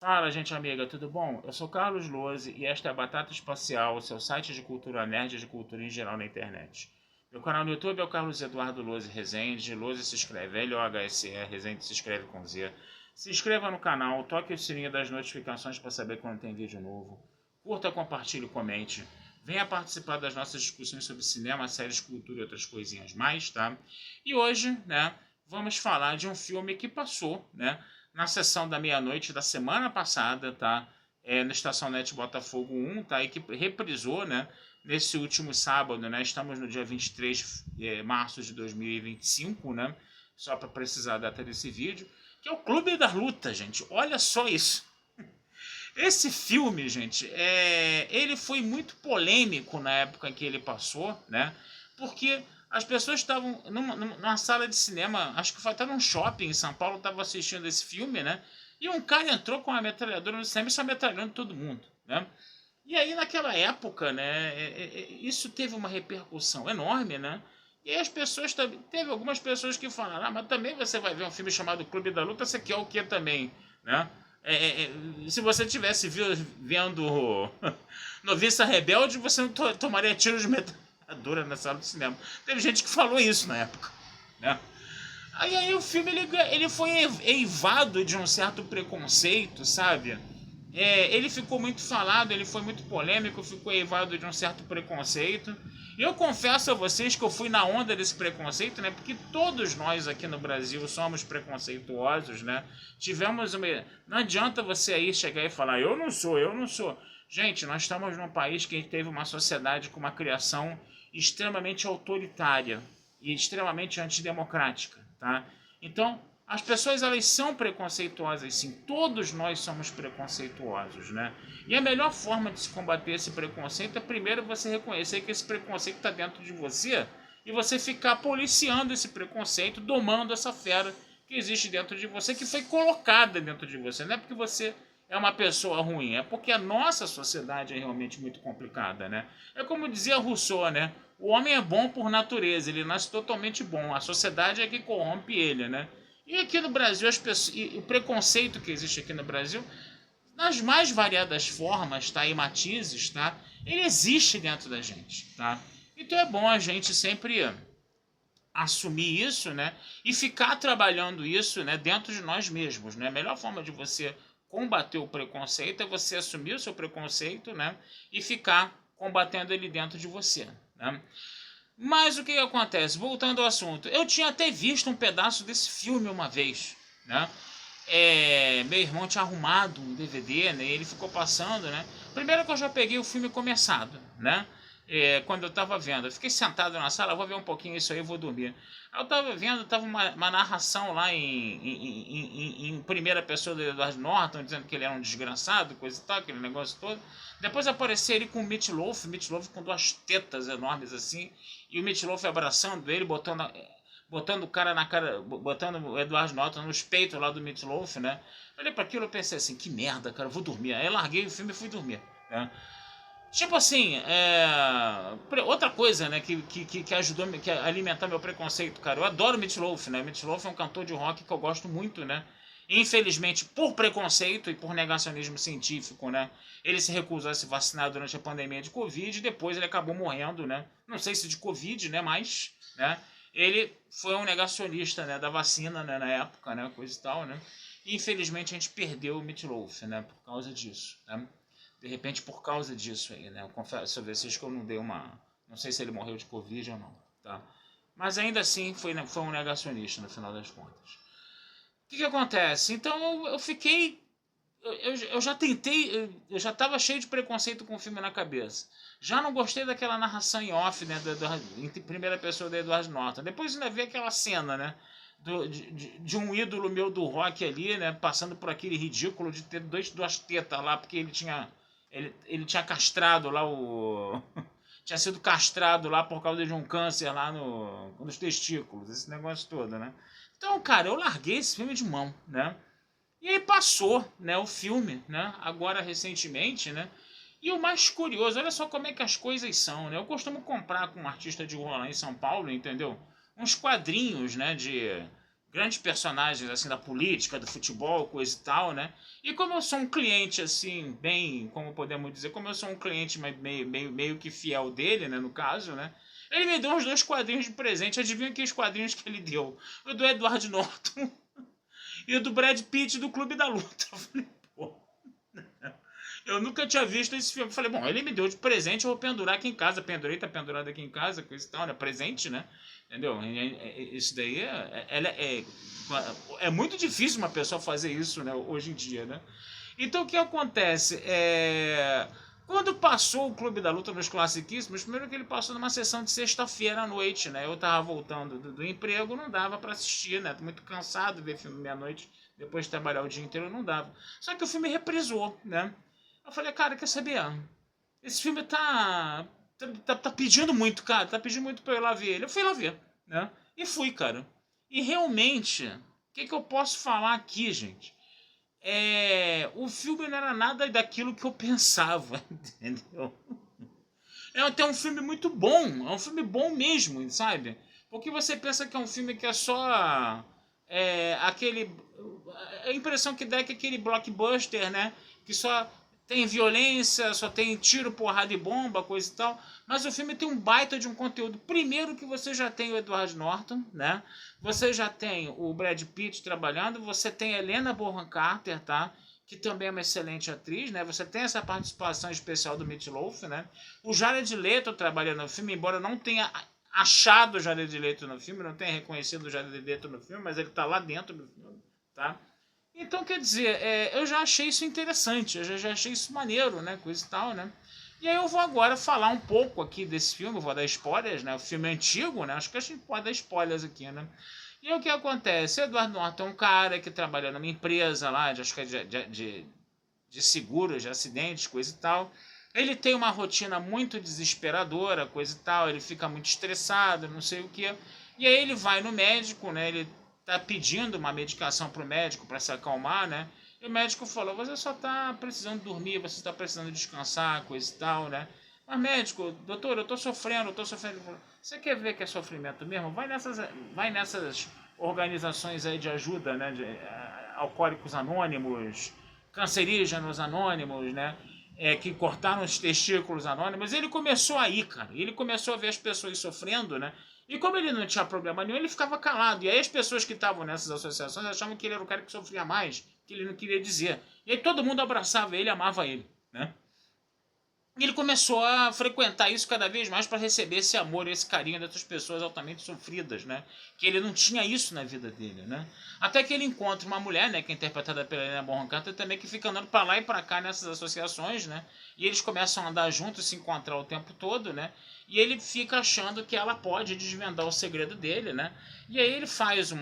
Fala, gente amiga, tudo bom? Eu sou Carlos Lose e esta é a Batata Espacial, seu site de cultura nerd e de cultura em geral na internet. Meu canal no YouTube é o Carlos Eduardo Lose Rezende. Lose se escreve L-O-H-S-E, Rezende se escreve com Z. Se inscreva no canal, toque o sininho das notificações para saber quando tem vídeo novo. Curta, compartilhe e comente. Venha participar das nossas discussões sobre cinema, séries, cultura e outras coisinhas mais, tá? E hoje, né, vamos falar de um filme que passou, né, na sessão da meia-noite da semana passada, tá? Na Estação Net Botafogo 1, tá? E que reprisou, né? Nesse último sábado, né? Estamos no dia 23 de março de 2025, né? Só para precisar a data desse vídeo. Que é o Clube da Luta, gente. Olha só isso. Esse filme, gente, ele foi muito polêmico na época em que ele passou, né? Porque as pessoas estavam numa sala de cinema, acho que foi até num shopping em São Paulo, estavam assistindo esse filme, né? E um cara entrou com uma metralhadora no cinema e só metralhando todo mundo, né? E aí naquela época, né, isso teve uma repercussão enorme, né? E aí as pessoas também, teve algumas pessoas que falaram, mas também você vai ver um filme chamado Clube da Luta, você quer o que também, né? Se você tivesse vendo Noviça Rebelde, você não tomaria tiro de metralhadora na sala do cinema. Teve gente que falou isso na época, né? Aí o filme ele foi eivado de um certo preconceito, sabe? Ele ficou muito falado, ele foi muito polêmico, ficou eivado de um certo preconceito. E eu confesso a vocês que eu fui na onda desse preconceito, né? Porque todos nós aqui no Brasil somos preconceituosos, né? Tivemos uma... Não adianta você aí chegar e falar, eu não sou, eu não sou. Gente, nós estamos num país que teve uma sociedade com uma criação extremamente autoritária e extremamente antidemocrática, tá? Então, as pessoas, elas são preconceituosas, sim. Todos nós somos preconceituosos, né? E a melhor forma de se combater esse preconceito é primeiro você reconhecer que esse preconceito está dentro de você e você ficar policiando esse preconceito, domando essa fera que existe dentro de você, que foi colocada dentro de você. Não é porque você é uma pessoa ruim, é porque a nossa sociedade é realmente muito complicada, né? É como dizia Rousseau, né? O homem é bom por natureza, ele nasce totalmente bom. A sociedade é que corrompe ele, né? E aqui no Brasil, as pessoas, e o preconceito que existe aqui no Brasil, nas mais variadas formas, tá? E matizes, tá? Ele existe dentro da gente, tá? Então é bom a gente sempre assumir isso, né? E ficar trabalhando isso, né? Dentro de nós mesmos, né? A melhor forma de você combater o preconceito é você assumir o seu preconceito, né? E ficar combatendo ele dentro de você, né? Mas o que acontece? Voltando ao assunto, eu tinha até visto um pedaço desse filme uma vez, né? Meu irmão tinha arrumado um DVD, né? E ele ficou passando, né? Primeiro que eu já peguei o filme começado, né? Quando eu tava vendo, eu fiquei sentado na sala, vou ver um pouquinho isso aí, eu vou dormir. Eu tava vendo, tava uma narração lá em primeira pessoa do Edward Norton, dizendo que ele era um desgraçado, coisa e tal, aquele negócio todo. Depois apareceu ele com o Meat Loaf com duas tetas enormes assim, e o Meat Loaf abraçando ele, botando o cara na cara, botando o Edward Norton nos peitos lá do Meat Loaf, né? Olhei para aquilo e pensei assim, que merda, cara, eu vou dormir. Aí eu larguei o filme e fui dormir, né? Tipo assim, outra coisa, né, que ajudou que a alimentar meu preconceito, cara. Eu adoro Meat Loaf, né? Meat Loaf é um cantor de rock que eu gosto muito, né? Infelizmente, por preconceito e por negacionismo científico, né? Ele se recusou a se vacinar durante a pandemia de Covid e depois ele acabou morrendo, né? Não sei se de Covid, né? Mas, né? Ele foi um negacionista, né? Da vacina, né? Na época, né? Coisa e tal, né? E infelizmente a gente perdeu o Meat Loaf, né? Por causa disso, né? De repente por causa disso aí, né? Eu confesso a vocês que eu não dei uma... Não sei se ele morreu de Covid ou não, tá? Mas ainda assim foi um negacionista no final das contas. O que acontece? Então eu fiquei... Eu já tentei... Eu já estava cheio de preconceito com o filme na cabeça. Já não gostei daquela narração em off, né? Em primeira pessoa do Edward Norton. Depois ainda vi aquela cena, né? De um ídolo meu do rock ali, né? Passando por aquele ridículo de ter duas tetas lá, porque ele tinha castrado lá o... tinha sido castrado lá por causa de um câncer lá nos testículos, esse negócio todo, né? Então, cara, eu larguei esse filme de mão, né? E aí passou, né, o filme, né? Agora recentemente, né? E o mais curioso, olha só como é que as coisas são, né? Eu costumo comprar com um artista de rua lá em São Paulo, entendeu? Uns quadrinhos, né, grandes personagens assim da política, do futebol, coisa e tal, né? E como eu sou um cliente assim, bem, como podemos dizer, como eu sou um cliente meio que fiel dele, né, no caso, né? Ele me deu uns 2 quadrinhos de presente. Adivinha que os quadrinhos que ele deu? O do Edward Norton e o do Brad Pitt do Clube da Luta. Eu falei, pô, eu nunca tinha visto esse filme. Eu falei, bom, ele me deu de presente, eu vou pendurar aqui em casa. Pendurei, tá pendurado aqui em casa, coisa e tal, né? Presente, né? Entendeu? Isso daí é muito difícil uma pessoa fazer isso, né? Hoje em dia, né? Então o que acontece? Quando passou o Clube da Luta nos classiquíssimos, primeiro que ele passou numa sessão de sexta-feira à noite, né? Eu tava voltando do emprego, não dava para assistir, né? Tô muito cansado de ver filme meia-noite, depois de trabalhar o dia inteiro, não dava. Só que o filme reprisou, né? Eu falei, cara, quer saber? Esse filme tá pedindo muito, cara. Tá pedindo muito pra eu ir lá ver ele. Eu fui lá ver, né? E fui, cara. E realmente, o que eu posso falar aqui, gente? O filme não era nada daquilo que eu pensava, entendeu? É até um filme muito bom. É um filme bom mesmo, sabe? Porque você pensa que é um filme que é só aquele... A impressão que dá é que aquele blockbuster, né? Que só tem violência, só tem tiro, porrada e bomba, coisa e tal. Mas o filme tem um baita de um conteúdo. Primeiro que você já tem o Edward Norton, né? Você já tem o Brad Pitt trabalhando. Você tem a Helena Bonham Carter, tá? Que também é uma excelente atriz, né? Você tem essa participação especial do Meat Loaf, né? O Jared Leto trabalhando no filme, embora não tenha achado o Jared Leto no filme, não tenha reconhecido o Jared Leto no filme, mas ele tá lá dentro do filme, tá? Então, quer dizer, eu já achei isso interessante, eu já achei isso maneiro, né, coisa e tal, né. E aí eu vou agora falar um pouco aqui desse filme, vou dar spoilers, né, o filme é antigo, né, acho que a gente pode dar spoilers aqui, né. E aí o que acontece? O Edward Norton é um cara que trabalha numa empresa lá, acho que é de seguros, de acidentes, coisa e tal. Ele tem uma rotina muito desesperadora, coisa e tal, ele fica muito estressado, não sei o que. E aí ele vai no médico, né, ele tá pedindo uma medicação pro médico para se acalmar, né? E o médico falou: você só tá precisando dormir, você tá precisando descansar, coisa e tal, né? Mas médico, doutor, eu tô sofrendo, eu tô sofrendo. Você quer ver que é sofrimento mesmo? Vai nessas organizações aí de ajuda, né? De alcoólicos anônimos, cancerígenos anônimos, né? Que cortaram os testículos anônimos. Ele começou aí, cara. Ele começou a ver as pessoas sofrendo, né? E como ele não tinha problema nenhum, ele ficava calado. E aí as pessoas que estavam nessas associações achavam que ele era o cara que sofria mais, que ele não queria dizer. E aí todo mundo abraçava ele, amava ele, né? E ele começou a frequentar isso cada vez mais para receber esse amor, esse carinho dessas pessoas altamente sofridas, né? Que ele não tinha isso na vida dele, né? Até que ele encontra uma mulher, né? Que é interpretada pela Helena Bonham Carter também, que fica andando para lá e para cá nessas associações, né? E eles começam a andar juntos, se encontrar o tempo todo, né? E ele fica achando que ela pode desvendar o segredo dele, né? E aí ele faz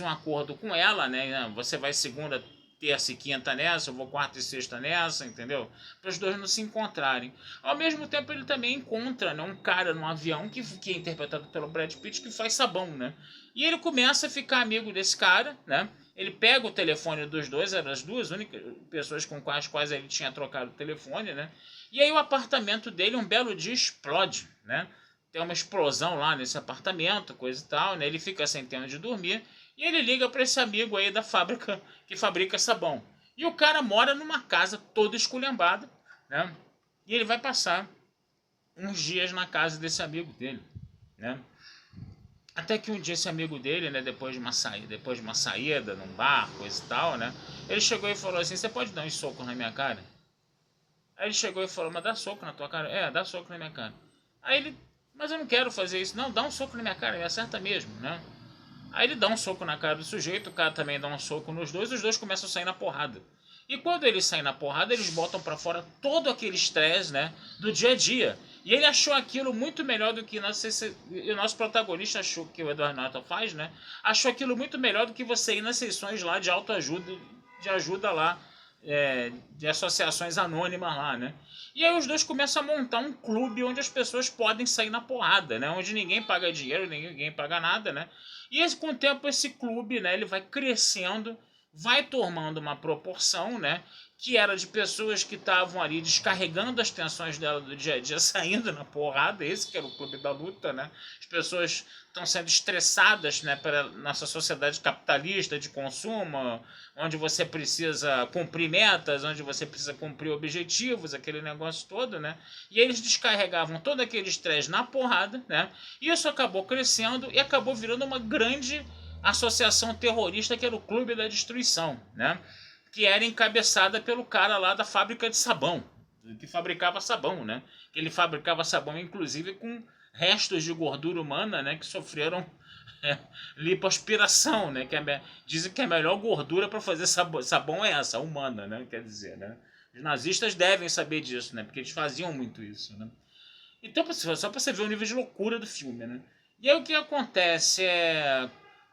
um acordo com ela, né? Você vai segunda, terça e quinta nessa, eu vou quarta e sexta nessa, entendeu? Para os dois não se encontrarem. Ao mesmo tempo, ele também encontra, né, um cara num avião que é interpretado pelo Brad Pitt, que faz sabão, né? E ele começa a ficar amigo desse cara, né? Ele pega o telefone dos dois, eram as duas únicas pessoas com as quais ele tinha trocado o telefone, né? E aí o apartamento dele, um belo dia, explode, né? Tem uma explosão lá nesse apartamento, coisa e tal, né? Ele fica sem tempo de dormir. E ele liga para esse amigo aí da fábrica que fabrica sabão. E o cara mora numa casa toda esculhambada, né? E ele vai passar uns dias na casa desse amigo dele, né? Até que um dia esse amigo dele, né, depois de uma saída num bar, coisa e tal, né? Ele chegou e falou assim: você pode dar uns socos na minha cara? Aí ele chegou e falou: mas dá soco na tua cara? Dá soco na minha cara. Aí ele: mas eu não quero fazer isso. Não, dá um soco na minha cara, me acerta mesmo, né? Aí ele dá um soco na cara do sujeito, o cara também dá um soco nos dois, os dois começam a sair na porrada. E quando eles saem na porrada, eles botam pra fora todo aquele estresse, né, do dia a dia. E ele achou aquilo muito melhor do que o nosso protagonista achou, que o Edward Norton faz, né? Achou aquilo muito melhor do que você ir nas sessões lá de autoajuda, de ajuda lá, de associações anônimas lá, né? E aí os dois começam a montar um clube onde as pessoas podem sair na porrada, né? Onde ninguém paga dinheiro, ninguém paga nada, né? E com o tempo esse clube, né, ele vai crescendo vai tomando uma proporção, né, que era de pessoas que estavam ali descarregando as tensões dela do dia a dia, saindo na porrada, esse que era o clube da luta, né? As pessoas estão sendo estressadas, né, pela nossa sociedade capitalista de consumo, onde você precisa cumprir metas, onde você precisa cumprir objetivos, aquele negócio todo, né? E eles descarregavam todo aquele estresse na porrada, né? E isso acabou crescendo e acabou virando uma grande associação terrorista que era o Clube da Destruição, né? Que era encabeçada pelo cara lá da fábrica de sabão, que fabricava sabão, né? Que ele fabricava sabão, inclusive, com restos de gordura humana, né? Que sofreram lipoaspiração, né? Dizem que a melhor gordura para fazer sabão é essa, a humana, né? Quer dizer, né? Os nazistas devem saber disso, né? Porque eles faziam muito isso, né? Então, só para você ver o nível de loucura do filme, né? E aí o que acontece é...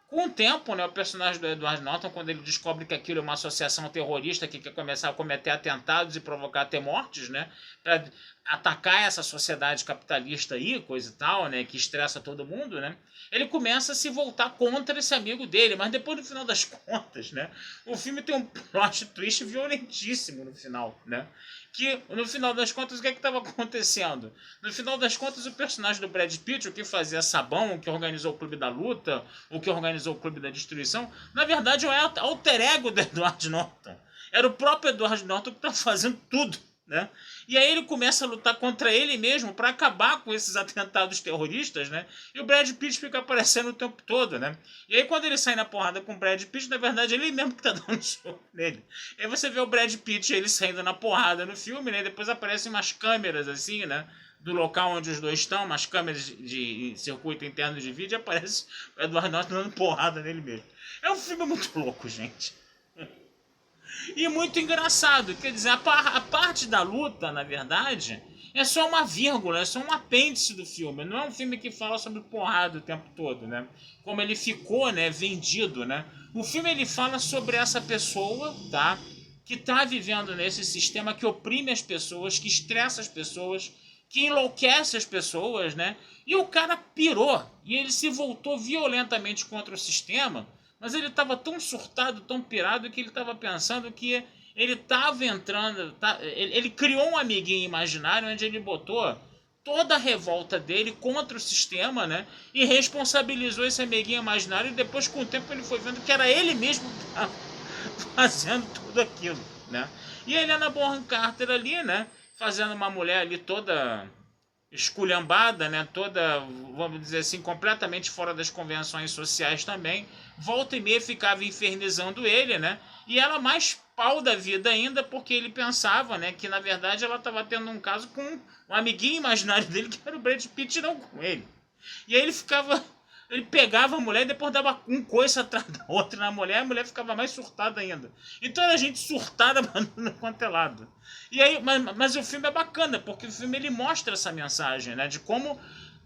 Com o tempo, né, o personagem do Edward Norton, quando ele descobre que aquilo é uma associação terrorista que quer começar a cometer atentados e provocar até mortes, né, para atacar essa sociedade capitalista aí, coisa e tal, né, que estressa todo mundo, né, ele começa a se voltar contra esse amigo dele, mas depois, no final das contas, né, o filme tem um plot twist violentíssimo no final, né, que no final das contas o que estava acontecendo? No final das contas o personagem do Brad Pitt, o que fazia sabão, o que organizou o Clube da Luta, o que organizou o Clube da Destruição, na verdade é o alter ego do Edward Norton. Era o próprio Edward Norton que estava fazendo tudo, né? E aí ele começa a lutar contra ele mesmo para acabar com esses atentados terroristas, né? E o Brad Pitt fica aparecendo o tempo todo, né? E aí quando ele sai na porrada com o Brad Pitt, na verdade ele mesmo que tá dando soco nele. E aí você vê o Brad Pitt ele saindo na porrada no filme, né? E depois aparecem umas câmeras assim, né? Do local onde os dois estão, umas câmeras de circuito interno de vídeo, e aparece o Edward Norton dando porrada nele mesmo. É um filme muito louco, gente. E muito engraçado, quer dizer, a parte da luta, na verdade, é só uma vírgula, é só um apêndice do filme. Não é um filme que fala sobre porrada o tempo todo, né? Como ele ficou, né, vendido, né? O filme ele fala sobre essa pessoa, tá? Que tá vivendo nesse sistema que oprime as pessoas, que estressa as pessoas, que enlouquece as pessoas, né? E o cara pirou e ele se voltou violentamente contra o sistema. Mas ele estava tão surtado, tão pirado, que ele estava pensando que ele estava entrando... Ele criou um amiguinho imaginário onde ele botou toda a revolta dele contra o sistema, né? E responsabilizou esse amiguinho imaginário. E depois, com o tempo, ele foi vendo que era ele mesmo que estava fazendo tudo aquilo, né? E a Helena Bonham Carter ali, né? Fazendo uma mulher ali toda esculhambada, né, toda, vamos dizer assim, completamente fora das convenções sociais também, volta e meia ficava infernizando ele, né, e ela mais pau da vida ainda, porque ele pensava, né, que na verdade ela estava tendo um caso com um amiguinho imaginário dele, que era o Brad Pitt, não com ele. E aí ele pegava a mulher e depois dava um coice atrás da outra na mulher, a mulher ficava mais surtada ainda. Então era gente surtada quanto é lado. E aí, mas o filme é bacana, porque o filme ele mostra essa mensagem, né? De como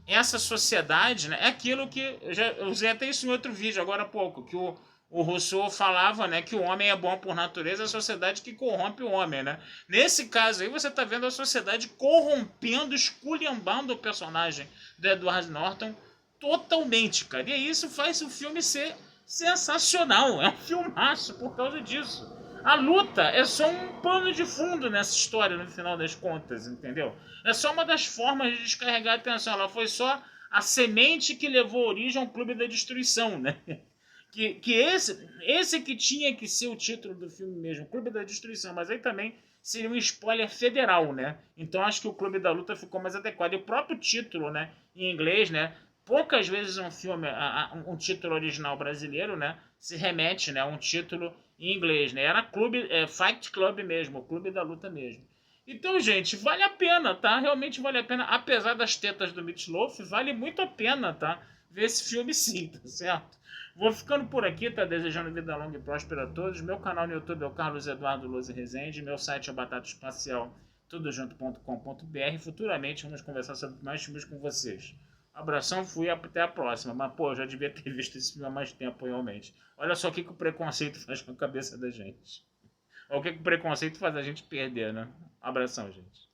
essa sociedade, né? É aquilo que... Eu usei até isso em outro vídeo, agora há pouco, que o Rousseau falava, né, que o homem é bom por natureza, a sociedade que corrompe o homem, né? Nesse caso aí, você está vendo a sociedade corrompendo, esculhambando o personagem do Edward Norton totalmente, cara. E isso faz o filme ser sensacional. É um filmaço por causa disso. A luta é só um pano de fundo nessa história, no final das contas, entendeu? É só uma das formas de descarregar a atenção. Ela foi só a semente que levou origem ao Clube da Destruição, né? Que esse que tinha que ser o título do filme mesmo, Clube da Destruição, mas aí também seria um spoiler federal, né? Então acho que o Clube da Luta ficou mais adequado. E o próprio título, né, em inglês, né, poucas vezes um filme, um título original brasileiro, né, se remete, né, a um título em inglês, né? Era Fight Club mesmo, o Clube da Luta mesmo. Então, gente, vale a pena, tá? Realmente vale a pena, apesar das tetas do Meat Loaf, vale muito a pena, tá? Ver esse filme sim, tá certo? Vou ficando por aqui, tá? Desejando vida longa e próspera a todos. Meu canal no YouTube é o Carlos Eduardo Lousa Rezende. Meu site é o Batata Espacial, tudojunto.com.br. Futuramente vamos conversar sobre mais filmes com vocês. Abração, fui, até a próxima. Mas, pô, eu já devia ter visto esse filme há mais tempo, realmente. Olha só o que o preconceito faz com a cabeça da gente. Olha o que o preconceito faz a gente perder, né? Abração, gente.